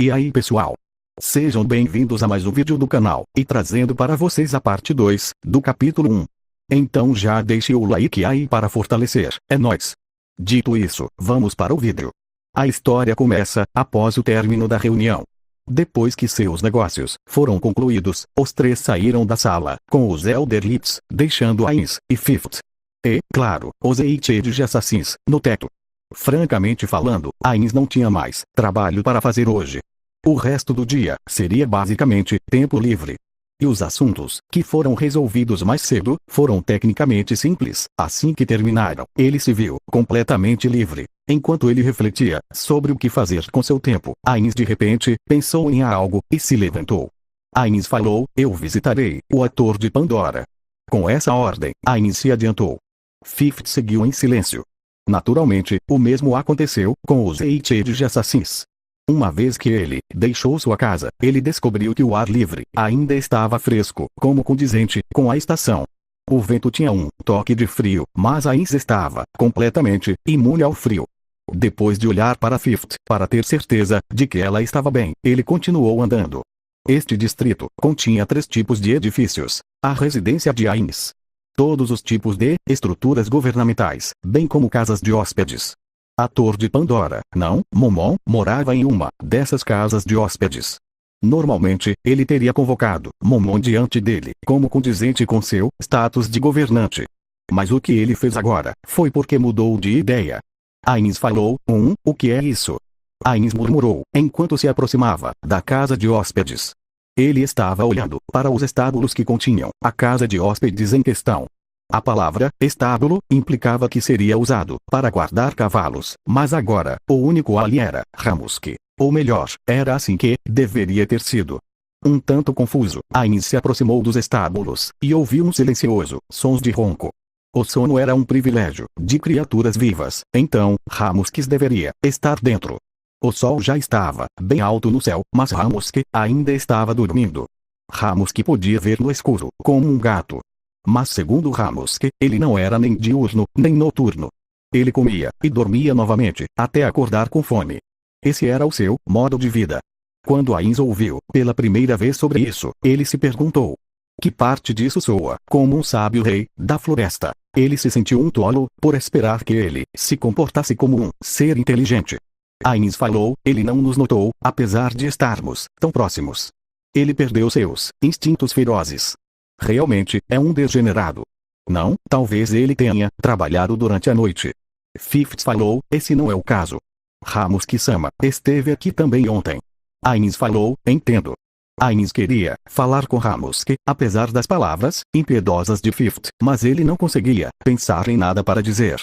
E aí pessoal? Sejam bem-vindos a mais um vídeo do canal, e trazendo para vocês a parte 2, do capítulo 1. Então já deixe o like aí para fortalecer, é nóis! Dito isso, vamos para o vídeo. A história começa, após o término da reunião. Depois que seus negócios foram concluídos, os três saíram da sala, com os Elderlips, deixando Ainz e Fifth. E, claro, os Eighted Assassins, no teto. Francamente falando, Ainz não tinha mais trabalho para fazer hoje. O resto do dia seria basicamente tempo livre. E os assuntos que foram resolvidos mais cedo foram tecnicamente simples. Assim que terminaram, ele se viu completamente livre. Enquanto ele refletia sobre o que fazer com seu tempo, Ainz de repente pensou em algo e se levantou. Ainz falou: "Eu visitarei o ator de Pandora." Com essa ordem, Ainz se adiantou. Fifth seguiu em silêncio. Naturalmente, o mesmo aconteceu com os Eighted Assassins. Uma vez que ele deixou sua casa, ele descobriu que o ar livre ainda estava fresco, como condizente com a estação. O vento tinha um toque de frio, mas Ainz estava completamente imune ao frio. Depois de olhar para Fifth para ter certeza de que ela estava bem, ele continuou andando. Este distrito continha 3 tipos de edifícios: a residência de Ainz, todos os tipos de estruturas governamentais, bem como casas de hóspedes. Ator de Pandora, não, Momon, morava em uma dessas casas de hóspedes. Normalmente, ele teria convocado Momon diante dele, como condizente com seu status de governante. Mas o que ele fez agora foi porque mudou de ideia. Ainz falou: o que é isso?" Ainz murmurou, enquanto se aproximava da casa de hóspedes. Ele estava olhando para os estábulos que continham a casa de hóspedes em questão. A palavra estábulo implicava que seria usado para guardar cavalos, mas agora, o único ali era Ramuski. Ou melhor, era assim que deveria ter sido. Um tanto confuso, Ainz se aproximou dos estábulos, e ouviu um silencioso sons de ronco. O sono era um privilégio de criaturas vivas, então, Ramuski deveria estar dentro. O sol já estava bem alto no céu, mas Ramuski ainda estava dormindo. Ramuski podia ver no escuro, como um gato. Mas segundo Ramuski, ele não era nem diurno, nem noturno. Ele comia e dormia novamente, até acordar com fome. Esse era o seu modo de vida. Quando Ainz ouviu pela primeira vez sobre isso, ele se perguntou: que parte disso soa como um sábio rei da floresta? Ele se sentiu um tolo por esperar que ele se comportasse como um ser inteligente. Ainz falou: ele não nos notou, apesar de estarmos tão próximos. Ele perdeu seus instintos ferozes. Realmente é um degenerado. Não, talvez ele tenha trabalhado durante a noite. Fifth falou: esse não é o caso. Ramuski-sama esteve aqui também ontem. Ainz falou: entendo. Ainz queria falar com Ramuski, apesar das palavras impiedosas de Fifth, mas ele não conseguia pensar em nada para dizer.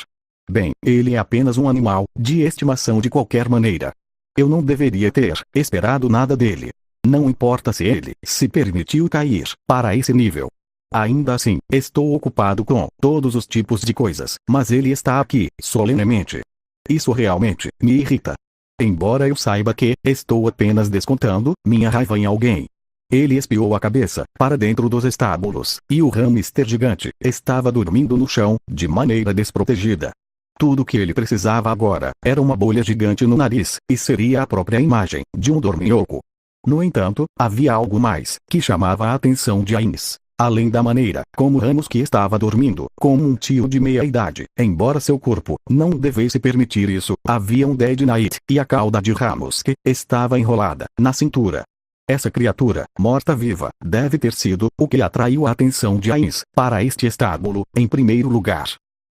Bem, ele é apenas um animal de estimação de qualquer maneira. Eu não deveria ter esperado nada dele. Não importa se ele se permitiu cair para esse nível. Ainda assim, estou ocupado com todos os tipos de coisas, mas ele está aqui, solenemente. Isso realmente me irrita. Embora eu saiba que estou apenas descontando minha raiva em alguém. Ele espiou a cabeça para dentro dos estábulos, e o hamster gigante estava dormindo no chão, de maneira desprotegida. Tudo que ele precisava agora era uma bolha gigante no nariz, e seria a própria imagem de um dorminhoco. No entanto, havia algo mais que chamava a atenção de Ainz. Além da maneira como Ramuski estava dormindo, como um tio de meia-idade, embora seu corpo não devesse permitir isso, havia um Dead Knight, e a cauda de Ramuski estava enrolada na cintura. Essa criatura, morta-viva, deve ter sido o que atraiu a atenção de Ainz para este estábulo, em primeiro lugar.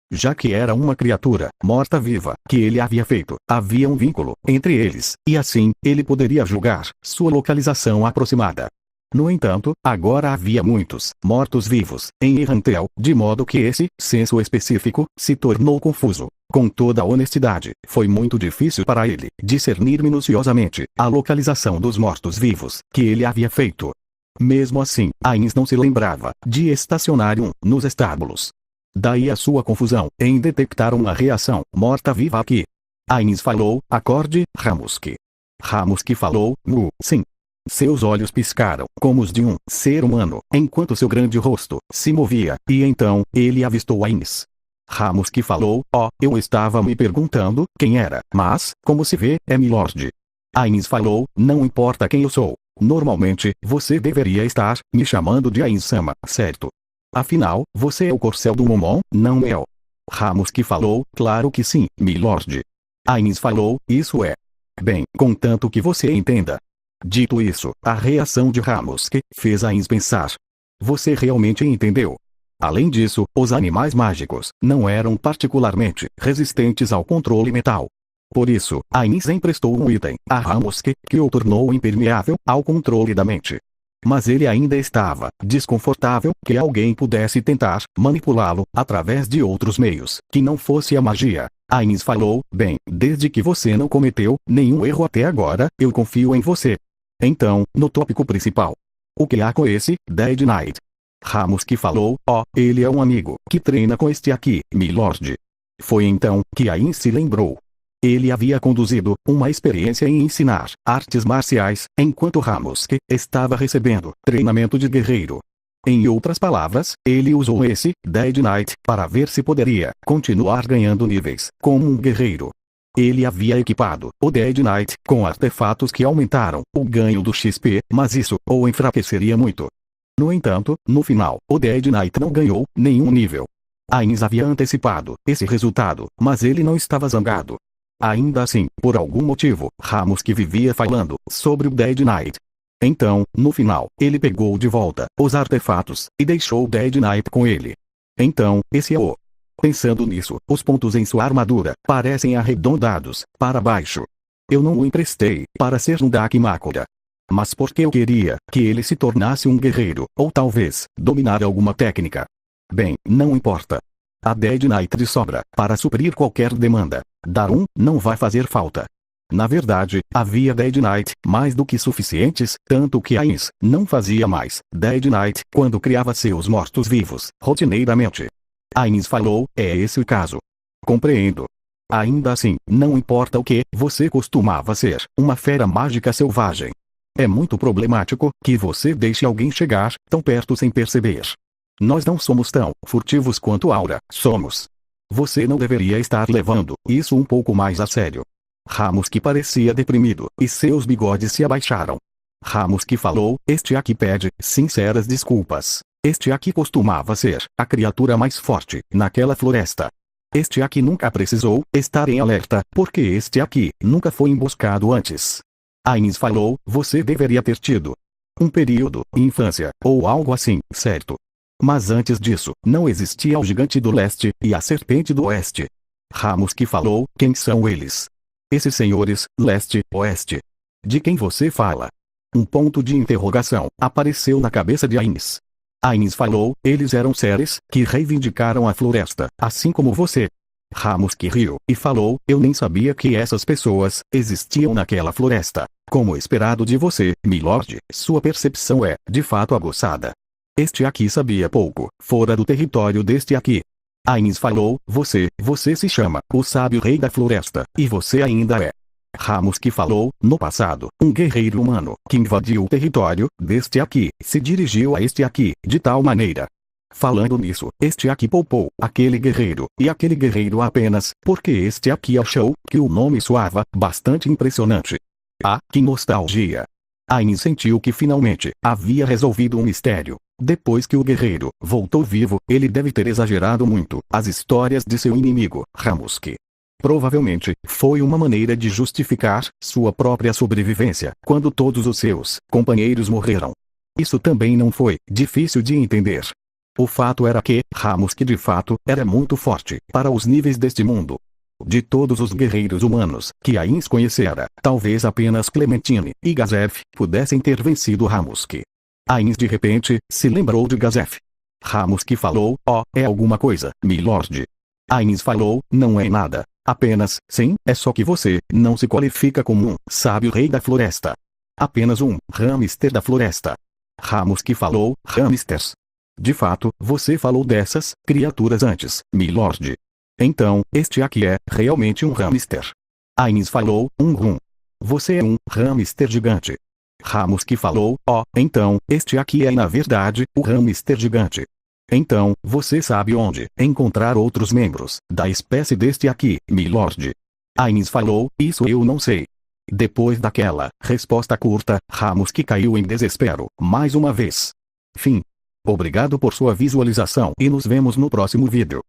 Já que era uma criatura morta-viva que ele havia feito, havia um vínculo entre eles, e assim, ele poderia julgar sua localização aproximada. No entanto, agora havia muitos mortos-vivos em Errantel, de modo que esse senso específico se tornou confuso. Com toda a honestidade, foi muito difícil para ele discernir minuciosamente a localização dos mortos-vivos que ele havia feito. Mesmo assim, Ainz não se lembrava de estacionar nos estábulos. Daí a sua confusão em detectar uma reação morta-viva aqui. Ainz falou: acorde, Ramuski. Ramuski falou: sim. Seus olhos piscaram como os de um ser humano, enquanto seu grande rosto se movia, e então, ele avistou Ainz. Ramuski falou: eu estava me perguntando quem era, mas, como se vê, é Milord. Ainz falou, não importa quem eu sou. Normalmente, você deveria estar me chamando de Ainz-sama, certo? Afinal, você é o corcel do Momon, não eu. Ramuski falou, claro que sim, milord. Ainz falou, isso é. Bem, contanto que você entenda. Dito isso, a reação de Ramuski fez Ainz pensar. Você realmente entendeu? Além disso, os animais mágicos não eram particularmente resistentes ao controle mental. Por isso, Ainz emprestou um item a Ramuski que o tornou impermeável ao controle da mente. Mas ele ainda estava desconfortável que alguém pudesse tentar manipulá-lo através de outros meios, que não fosse a magia. Ainz falou, bem, desde que você não cometeu nenhum erro até agora, eu confio em você. Então, no tópico principal. O que há com esse Dead Knight? Ramuski falou, ele é um amigo que treina com este aqui, milord. Foi então que Ainz se lembrou. Ele havia conduzido uma experiência em ensinar artes marciais, enquanto Ramuski estava recebendo treinamento de guerreiro. Em outras palavras, ele usou esse Dead Knight para ver se poderia continuar ganhando níveis como um guerreiro. Ele havia equipado o Dead Knight com artefatos que aumentaram o ganho do XP, mas isso o enfraqueceria muito. No entanto, no final, o Dead Knight não ganhou nenhum nível. Ainz havia antecipado esse resultado, mas ele não estava zangado. Ainda assim, por algum motivo, Ramuski vivia falando sobre o Dead Knight. Então, no final, ele pegou de volta os artefatos e deixou o Dead Knight com ele. Então, esse é o. Pensando nisso, os pontos em sua armadura parecem arredondados para baixo. Eu não o emprestei para ser um Dakimakura. Mas porque eu queria que ele se tornasse um guerreiro, ou talvez dominar alguma técnica. Bem, não importa. A Dead Knight de sobra para suprir qualquer demanda. Dar um não vai fazer falta. Na verdade, havia Dead Knight mais do que suficientes, tanto que Ainz não fazia mais Dead Knight quando criava seus mortos-vivos, rotineiramente. Ainz falou, é esse o caso. Compreendo. Ainda assim, não importa o que, você costumava ser uma fera mágica selvagem. É muito problemático que você deixe alguém chegar tão perto sem perceber. Nós não somos tão furtivos quanto Aura somos. Você não deveria estar levando isso um pouco mais a sério. Ramuski parecia deprimido, e seus bigodes se abaixaram. Ramuski falou, este aqui pede sinceras desculpas. Este aqui costumava ser a criatura mais forte naquela floresta. Este aqui nunca precisou estar em alerta, porque este aqui nunca foi emboscado antes. Ainz falou, você deveria ter tido um período, infância, ou algo assim, certo? Mas antes disso, não existia o gigante do leste e a serpente do oeste. Ramuski falou, quem são eles? Esses senhores, leste-oeste. De quem você fala? Um ponto de interrogação apareceu na cabeça de Ainz. Ainz falou, eles eram seres que reivindicaram a floresta, assim como você. Ramuski riu e falou, eu nem sabia que essas pessoas existiam naquela floresta. Como esperado de você, milord, sua percepção é, de fato, aguçada. Este aqui sabia pouco, fora do território deste aqui. Ainz falou, você se chama o sábio rei da floresta, e você ainda é. Ramuski falou, no passado, um guerreiro humano, que invadiu o território deste aqui, se dirigiu a este aqui, de tal maneira. Falando nisso, este aqui poupou aquele guerreiro, e aquele guerreiro apenas, porque este aqui achou que o nome soava bastante impressionante. Ah, que nostalgia! Ainz sentiu que finalmente havia resolvido um mistério. Depois que o guerreiro voltou vivo, ele deve ter exagerado muito as histórias de seu inimigo, Ramuski. Provavelmente, foi uma maneira de justificar sua própria sobrevivência quando todos os seus companheiros morreram. Isso também não foi difícil de entender. O fato era que Ramuski de fato era muito forte para os níveis deste mundo. De todos os guerreiros humanos que Ainz conhecera, talvez apenas Clementine e Gazef pudessem ter vencido Ramuski. Ainz de repente se lembrou de Gazef. Ramuski falou, é alguma coisa, milord. Ainz falou, não é nada. Apenas, sim, é só que você não se qualifica como um sábio rei da floresta. Apenas um hamster da floresta. Ramuski falou, hamsters. De fato, você falou dessas criaturas antes, milord. Então, este aqui é realmente um hamster. Ainz falou, um rum. Você é um hamster gigante. Ramuski falou, então, este aqui é na verdade o hamster gigante. Então, você sabe onde encontrar outros membros da espécie deste aqui, milord. Ainz falou, isso eu não sei. Depois daquela resposta curta, Ramos que caiu em desespero, mais uma vez. Fim. Obrigado por sua visualização e nos vemos no próximo vídeo.